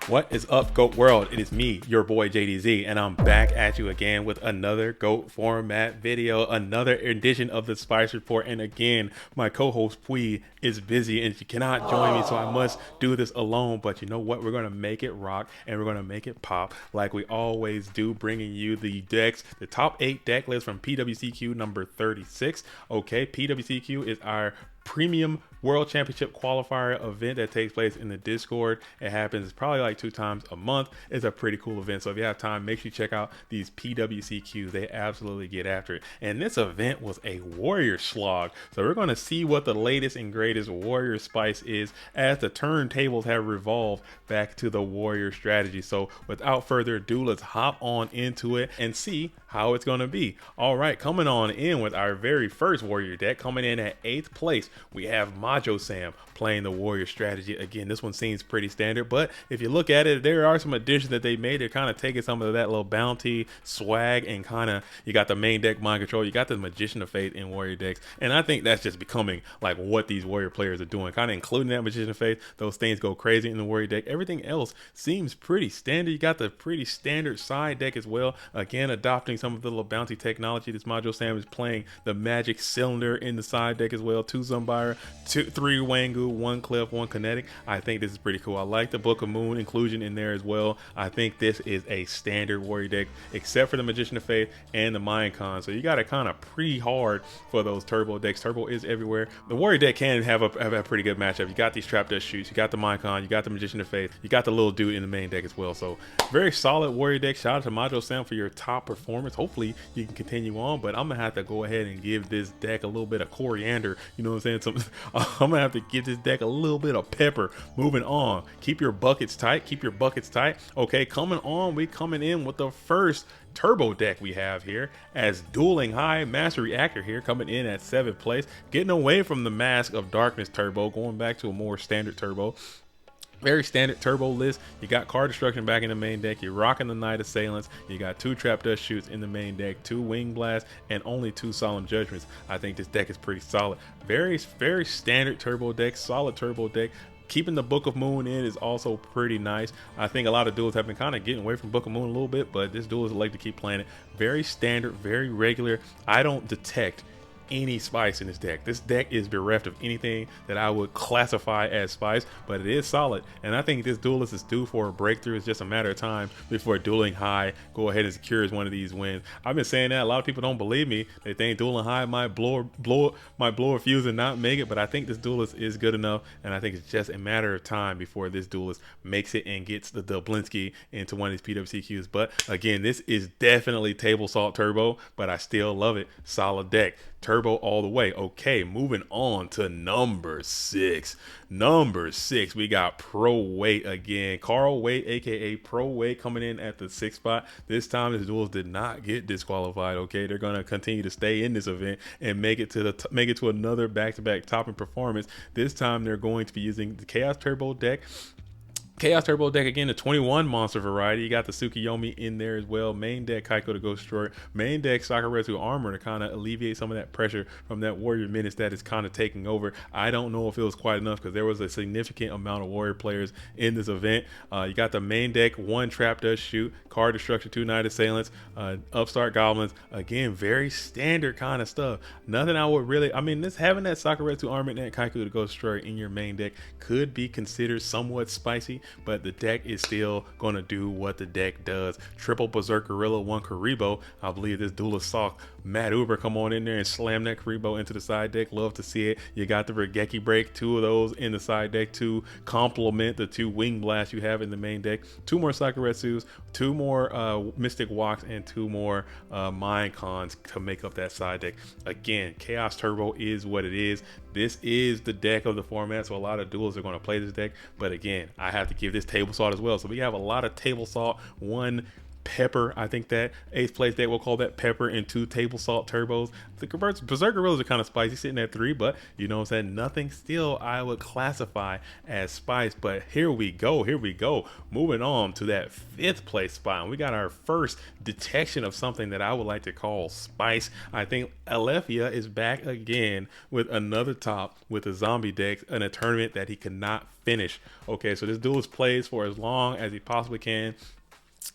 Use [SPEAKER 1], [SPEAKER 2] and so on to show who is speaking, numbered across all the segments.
[SPEAKER 1] What is up, GOAT World? It is me, your boy JDZ, and I'm back at you again with another GOAT format video, another edition of the Spice Report. And again, my co-host Pui is busy and she cannot join me, so I must do this alone. But you know what? We're going to make it rock and we're going to make it pop like we always do, bringing you the decks, the top 8 deck list from PWCQ number 36. Okay, PWCQ is our premium World Championship Qualifier event that takes place in the Discord. It happens probably like 2 times a month. It's a pretty cool event, so if you have time, make sure you check out these PWCQs. They absolutely get after it. And this event was a Warrior slog, so we're going to see what the latest and greatest Warrior spice is as the turntables have revolved back to the Warrior strategy. So without further ado, let's hop on into it and see how it's going to be. All right, coming on in with our very first Warrior deck, coming in at 8th place, we have Majo Sam playing the Warrior strategy. Again, this one seems pretty standard, but if you look at it, there are some additions that they made. They're kind of taking some of that little bounty swag and kind of, you got the main deck mind control, you got the Magician of Faith in Warrior decks, and I think that's just becoming like what these Warrior players are doing, kind of including that Magician of Faith. Those things go crazy in the Warrior deck. Everything else seems pretty standard. You got the pretty standard side deck as well, again adopting some of the little bounty technology. This Majo Sam is playing the Magic Cylinder in the side deck as well. 2 Zumbire, 3 Wangu, 1 Cliff, 1 Kinetic. I think this is pretty cool. I like the Book of Moon inclusion in there as well. I think this is a standard Warrior deck, except for the Magician of Faith and the Mind Con. So you got to kind of pre-hard for those turbo decks. Turbo is everywhere. The Warrior deck can have a pretty good matchup. You got these Trap Dust Shoots, you got the Mind Con, you got the Magician of Faith, you got the little dude in the main deck as well. So very solid Warrior deck. Shout out to Majo Sam for your top performance. Hopefully you can continue on, but I'm gonna have to go ahead and give this deck a little bit of coriander. You know what I'm saying? I'm gonna have to give this deck a little bit of pepper. Moving on, keep your buckets tight. Keep your buckets tight. Okay, coming on, we coming in with the first turbo deck we have here as Dueling High Master Reactor here coming in at 7th place, getting away from the Mask of Darkness turbo, going back to a more standard turbo. Very standard turbo list. You got Card Destruction back in the main deck. You're rocking the Night Assailants. You got 2 Trap Dust Shoots in the main deck, 2 Wing Blasts, and only 2 Solemn Judgments. I think this deck is pretty solid. Very standard turbo deck, solid turbo deck. Keeping the Book of Moon in is also pretty nice. I think a lot of duels have been kind of getting away from Book of Moon a little bit, but this duel is like to keep playing it. Very standard, very regular. I don't detect any spice in this deck. This deck is bereft of anything that I would classify as spice, but it is solid, and I think this duelist is due for a breakthrough. It's just a matter of time before Dueling High go ahead and secures one of these wins. I've been saying that. A lot of people don't believe me. They think Dueling High might blow a fuse and not make it, but I think this duelist is good enough, and I think it's just a matter of time before this duelist makes it and gets the Dublinsky into one of these PWCQs. But again, this is definitely Table Salt Turbo, but I still love it. Solid deck. Turbo all the way. Okay, moving on to number 6. Number 6, we got Pro Weight again. Carl Weight, aka Pro Weight, coming in at the 6th spot. This time, this duelist did not get disqualified. Okay, they're gonna continue to stay in this event and make it to another back-to-back topping performance. This time, they're going to be using the Chaos Turbo deck. Chaos Turbo deck again, the 21 monster variety. You got the Tsukiyomi in there as well. Main deck Kaiko to Ghost Destroyer. Main deck Sakuretsu Armor to kind of alleviate some of that pressure from that Warrior Menace that is kind of taking over. I don't know if it was quite enough because there was a significant amount of Warrior players in this event. You got the main deck, 1 Trap Dust Shoot, Card Destruction, 2 Night Assailants, Upstart Goblins. Again, very standard kind of stuff. Nothing I would really, I mean, this having that Sakuretsu Armor and that Kaiko to Ghost Destroyer in your main deck could be considered somewhat spicy, but the deck is still going to do what the deck does. Triple Berserk Gorilla, 1 Karibo. I believe this duelist saw Matt Uber come on in there and slam that Karibo into the side deck. Love to see it. You got the Regeki Break, 2 of those in the side deck to complement the 2 Wing Blasts you have in the main deck. 2 more Sakuretsus, 2 more Mystic Walks, and 2 more Mind Cons to make up that side deck. Again, Chaos Turbo is what it is. This is the deck of the format, so a lot of duels are going to play this deck. But again, I have to give this Table Salt as well. So we have a lot of Table Salt, 1 Pepper. I think that 8th place deck will call that Pepper and 2 table salt turbos. The Berserker Gorillas are kind of spicy, sitting at 3, but you know what I'm saying? Nothing still I would classify as spice. But here we go. Moving on to that 5th place spot. And we got our first detection of something that I would like to call spice. I think Alethea is back again with another top with a zombie deck in a tournament that he cannot finish. Okay, so this duelist plays for as long as he possibly can.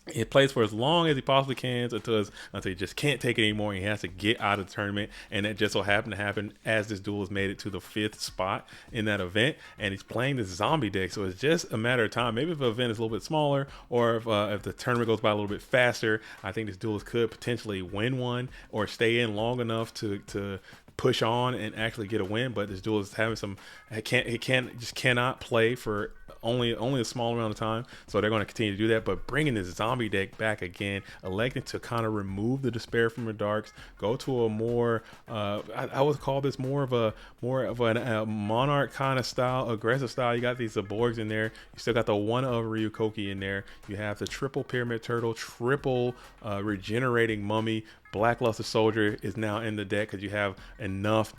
[SPEAKER 1] It plays for as long as he possibly can until he just can't take it anymore. And he has to get out of the tournament, and that just so happened to happen as this duel has made it to the 5th spot in that event. And he's playing this zombie deck, so it's just a matter of time. Maybe if the event is a little bit smaller, or if the tournament goes by a little bit faster, I think this duelist could potentially win one or stay in long enough to push on and actually get a win. But this duelist is having some, he cannot play for only a small amount of time, so they're going to continue to do that. But bringing this zombie deck back again, electing to kind of remove the despair from the darks, go to a more I would call this more of a monarch kind of style, aggressive style. You got these Zaborgs in there, you still got the one of Ryukoki in there, you have the triple pyramid turtle, triple regenerating mummy. Blackluster Soldier is now in the deck because you have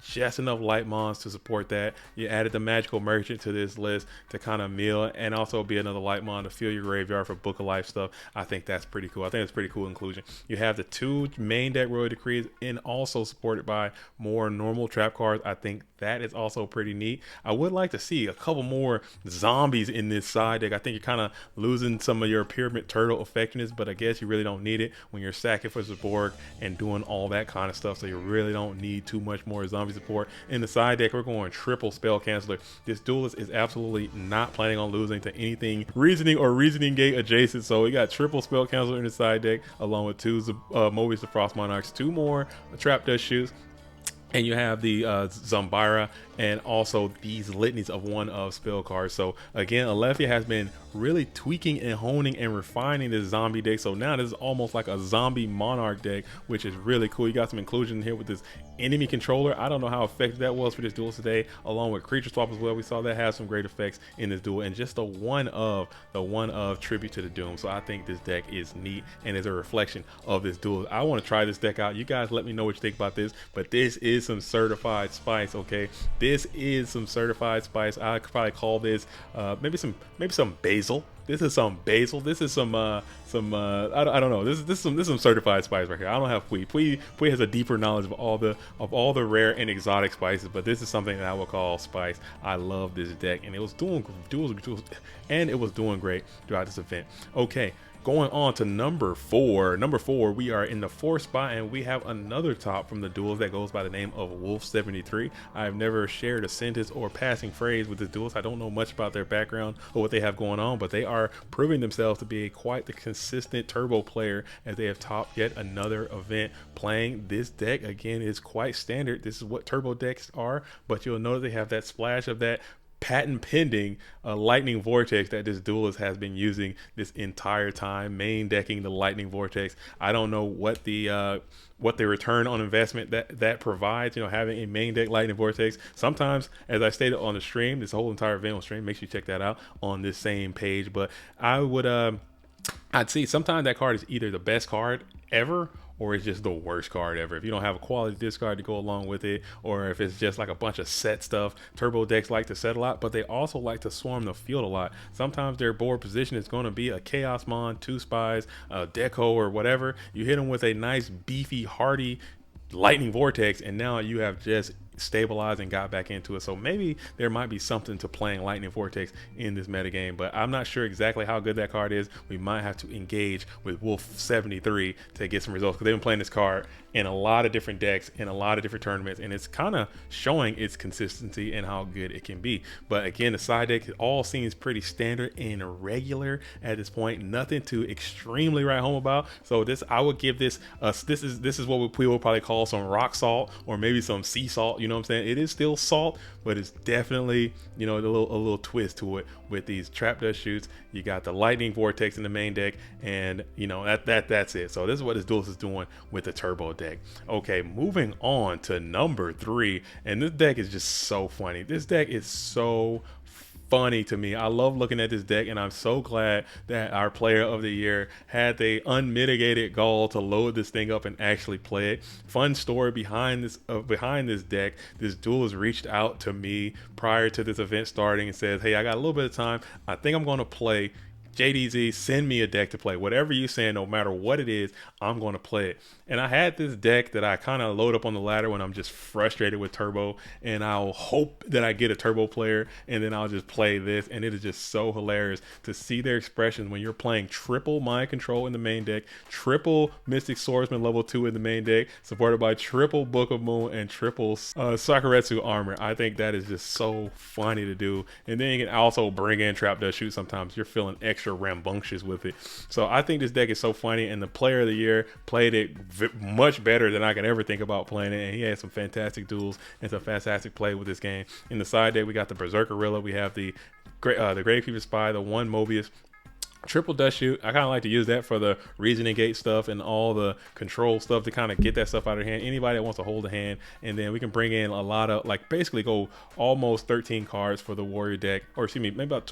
[SPEAKER 1] just enough light mons to support that. You added the Magical Merchant to this list to kind of mill and also be another light mon to fill your graveyard for Book of Life stuff. I think that's pretty cool. I think it's pretty cool inclusion. You have the 2 main deck Royal Decrees and also supported by more normal trap cards. I think that is also pretty neat. I would like to see a couple more zombies in this side deck. I think you're kind of losing some of your Pyramid Turtle effectiveness, but I guess you really don't need it when you're sacking for Zaborg and doing all that kind of stuff, so you really don't need too much more zombie support. In the side deck, we're going triple spell canceller. This duelist is absolutely not planning on losing to anything reasoning or reasoning gate adjacent, so we got triple spell canceller in the side deck along with 2 Mobius the Frost Monarchs, 2 more Trap Dust Shoots, and you have the Zambira and also these litanies of one of spell cards. So again, Alethea has been really tweaking and honing and refining this zombie deck. So now this is almost like a zombie monarch deck, which is really cool. You got some inclusion here with this enemy controller. I don't know how effective that was for this duel today, along with creature swap as well. We saw that has some great effects in this duel, and just the one of tribute to the Doom. So I think this deck is neat and is a reflection of this duel. I want to try this deck out. You guys let me know what you think about this, but this is some certified spice. Okay, this is some certified spice. I could probably call this maybe some basil. This is some basil. This is some I don't know. This is some certified spice right here. I don't have Pui has a deeper knowledge of all the rare and exotic spices, but this is something that I would call spice. I love this deck, and it was doing great throughout this event. Okay, going on to number 4. Number 4, we are in the 4th spot, and we have another top from the duels that goes by the name of Wolf73. I've never shared a sentence or passing phrase with this duels. I don't know much about their background or what they have going on, but they are proving themselves to be quite the consistent turbo player, as they have topped yet another event playing this deck. Again, it's quite standard. This is what turbo decks are, but you'll notice they have that splash of that patent pending lightning vortex that this duelist has been using this entire time, main decking the lightning vortex. I don't know what the return on investment that provides, you know, having a main deck lightning vortex. Sometimes, as I stated on the stream, this whole entire event on stream, make sure you check that out on this same page. But I'd see sometimes that card is either the best card ever, or it's just the worst card ever. If you don't have a quality discard to go along with it, or if it's just like a bunch of set stuff. Turbo decks like to set a lot, but they also like to swarm the field a lot. Sometimes their board position is going to be a Chaos Mon, 2 Spies, a Deco, or whatever. You hit them with a nice, beefy, hardy lightning vortex, and now you have just stabilized and got back into it. So maybe there might be something to playing lightning vortex in this metagame, but I'm not sure exactly how good that card is. We might have to engage with Wolf 73 to get some results, because they've been playing this card in a lot of different decks in a lot of different tournaments, and it's kind of showing its consistency and how good it can be. But again, the side deck, it all seems pretty standard and regular at this point. Nothing to extremely write home about. So this, I would give this this is what we will probably call some rock salt, or maybe some sea salt. You know what I'm saying? It is still salt, but it's definitely, you know, a little twist to it with these trap dust shoots. You got the lightning vortex in the main deck, and you know that's it. So this is what this duelist is doing with the turbo deck. Okay, moving on to number 3, and this deck is just so funny. This deck is so funny to me. I love looking at this deck, and I'm so glad that our player of the year had the unmitigated gall to load this thing up and actually play it. Fun story behind this deck. This duelist reached out to me prior to this event starting and says, "Hey, I got a little bit of time. I think I'm going to play. JDZ, send me a deck to play. Whatever you saying, no matter what it is, I'm going to play it." And I had this deck that I kind of load up on the ladder when I'm just frustrated with Turbo, and I'll hope that I get a Turbo player, and then I'll just play this. And it is just so hilarious to see their expressions when you're playing triple Mind Control in the main deck, triple Mystic Swordsman level 2 in the main deck, supported by triple Book of Moon and triple Sakuretsu armor. I think that is just so funny to do. And then you can also bring in Trap Dust Shoot sometimes. You're feeling extra rambunctious with it. So I think this deck is so funny, and the player of the year played it much better than I could ever think about playing it, and he had some fantastic duels and some fantastic play with this game. In the side deck, we got the Berserker Rilla, we have the Gravekeeper Spy, the one Mobius, triple Dust Shoot. I kind of like to use that for the reasoning gate stuff and all the control stuff to kind of get that stuff out of hand. Anybody that wants to hold a hand, and then we can bring in a lot of, like, basically go almost 13 cards for the warrior deck, or excuse me, maybe about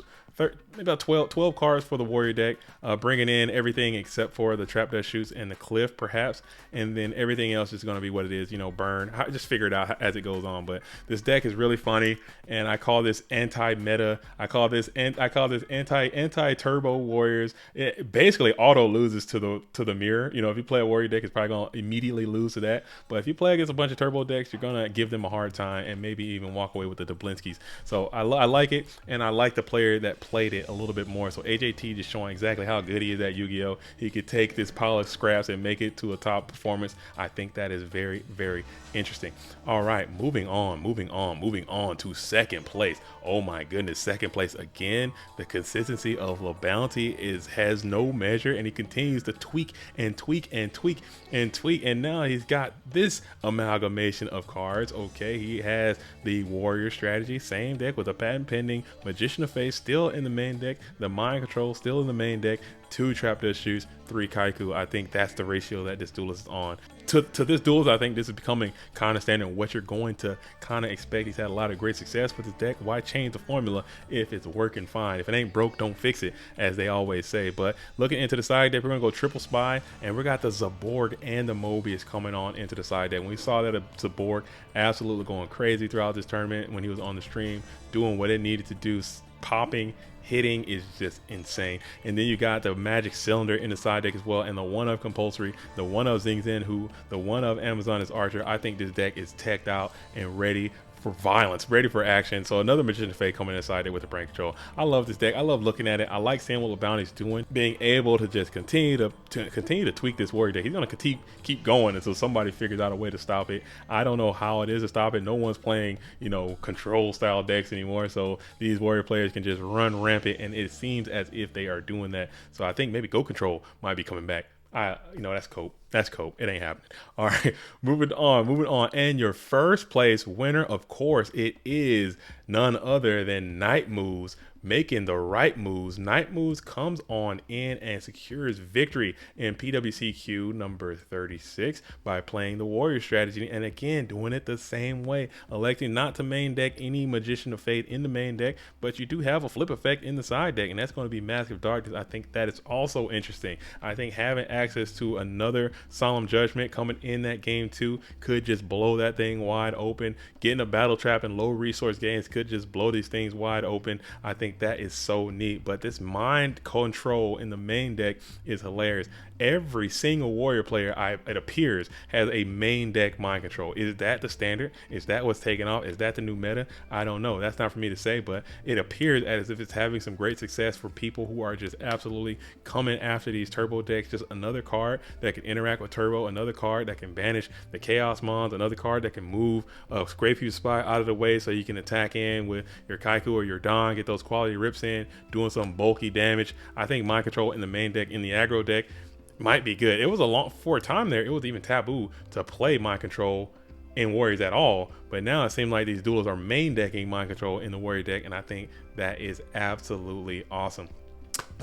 [SPEAKER 1] 12 cards for the warrior deck, bringing in everything except for the Trap Dust Shoots and the Cliff perhaps, and then everything else is going to be what it is, you know, burn. Just figure it out as it goes on. But this deck is really funny, and I call this anti-meta. I call this anti-turbo warriors. It basically auto loses to the mirror. You know, if you play a warrior deck, it's probably going to immediately lose to that. But if you play against a bunch of turbo decks, you're going to give them a hard time and maybe even walk away with the Dublinskis. So I like it, and I like the player that played it a little bit more. So AJT just showing exactly how good he is at Yu-Gi-Oh! He could take this pile of scraps and make it to a top performance. I think that is very, very interesting. All right, moving on to second place. Oh my goodness, second place again. The consistency of LaBounty has no measure, and he continues to tweak and tweak and tweak and tweak, and now he's got this amalgamation of cards. Okay, he has the warrior strategy, same deck with a patent pending, Magician of Fate still in the main deck, the Mind Control still in the main deck, 2 Trap Dust Shoots, 3 Kaiku. I think that's the ratio that this duelist is on. To this duelist, I think this is becoming kind of standard, what you're going to kind of expect. He's had a lot of great success with his deck. Why change the formula if it's working fine? If it ain't broke, don't fix it, as they always say. But looking into the side deck, we're going to go triple Spy, and we got the Zaborg and the Mobius coming on into the side deck. When we saw that Zaborg absolutely going crazy throughout this tournament when he was on the stream, doing what it needed to do, popping, hitting is just insane. And then you got the Magic Cylinder in the side deck as well, and the one of Compulsory, the one of Zing Zen, the one of Amazon is Archer. I think this deck is teched out and ready for violence, ready for action. So another Magician of Fate coming inside there with the brain control. I love this deck. I love looking at it. I like seeing what LaBounty's doing, being able to just continue to tweak this warrior deck. He's gonna keep going until somebody figures out a way to stop it. I don't know how it is to stop it. No one's playing, you know, control style decks anymore, so these warrior players can just run rampant, and it seems as if they are doing that. So I think maybe Go Control might be coming back. That's cope. That's cope. It ain't happening. All right, moving on. And your first place winner, of course, it is none other than Night Moves, making the right moves. Night Moves comes on in and secures victory in PWCQ number 36 by playing the warrior strategy, and again doing it the same way, electing not to main deck any Magician of Fate in the main deck, but you do have a flip effect in the side deck, and that's going to be Mask of Darkness. I think that is also interesting. I think having access to another Solemn Judgment coming in that game too could just blow that thing wide open. Getting a Battle Trap in low resource games could just blow these things wide open. I think that is so neat. But this Mind Control in the main deck is hilarious. Every single warrior player, it appears, has a main deck Mind Control. Is that the standard? Is that what's taken off? Is that the new meta? I don't know. That's not for me to say, but it appears as if it's having some great success for people who are just absolutely coming after these turbo decks. Just another card that can interact with turbo, another card that can banish the Chaos Mons, another card that can move Gravekeeper Spy out of the way so you can attack in with your Kaiku or your Don, get those quality rips in, doing some bulky damage. I think Mind Control in the main deck, in the aggro deck, might be good. It was for a time there, it was even taboo to play Mind Control in warriors at all, but now it seems like these duels are main decking Mind Control in the warrior deck, and I think that is absolutely awesome.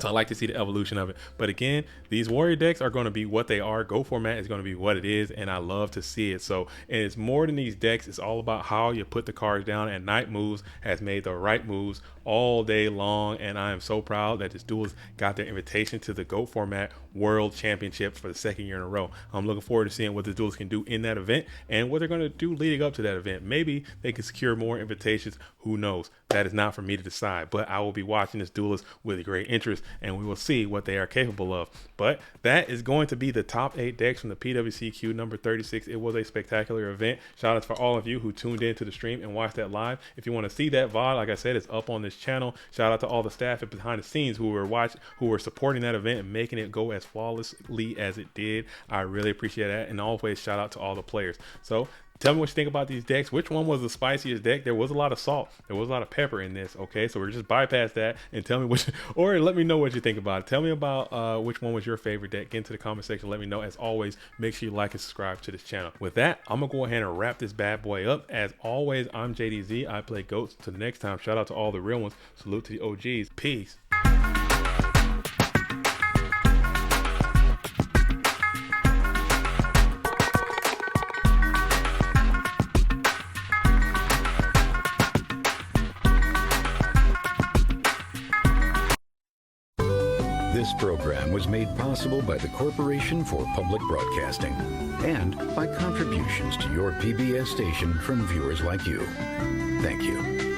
[SPEAKER 1] So I like to see the evolution of it. But again, these warrior decks are going to be what they are. Go format is going to be what it is, and I love to see it. So, and it's more than these decks. It's all about how you put the cards down, and Night Moves has made the right moves all day long, and I am so proud that this duelist got their invitation to the GOAT format World Championship for the second year in a row. I'm looking forward to seeing what the duelist can do in that event and what they're going to do leading up to that event. Maybe they can secure more invitations. Who knows? That is not for me to decide, but I will be watching this duelist with great interest, and we will see what they are capable of. But that is going to be the top 8 decks from the PWCQ number 36. It was a spectacular event. Shout out for all of you who tuned into the stream and watched that live. If you want to see that VOD, like I said, it's up on this channel. Shout out to all the staff and behind the scenes who were supporting that event and making it go as flawlessly as it did. I really appreciate that, and always shout out to all the players. So tell me what you think about these decks. Which one was the spiciest deck? There was a lot of salt. There was a lot of pepper in this. Okay, so we're just bypass that and tell me which, or let me know what you think about it. Tell me about which one was your favorite deck. Get into the comment section. Let me know. As always, make sure you like and subscribe to this channel. With that, I'm gonna go ahead and wrap this bad boy up. As always, I'm JDZ. I play GOATs. Till the next time, shout out to all the real ones. Salute to the OGs. Peace.
[SPEAKER 2] This program was made possible by the Corporation for Public Broadcasting and by contributions to your PBS station from viewers like you. Thank you.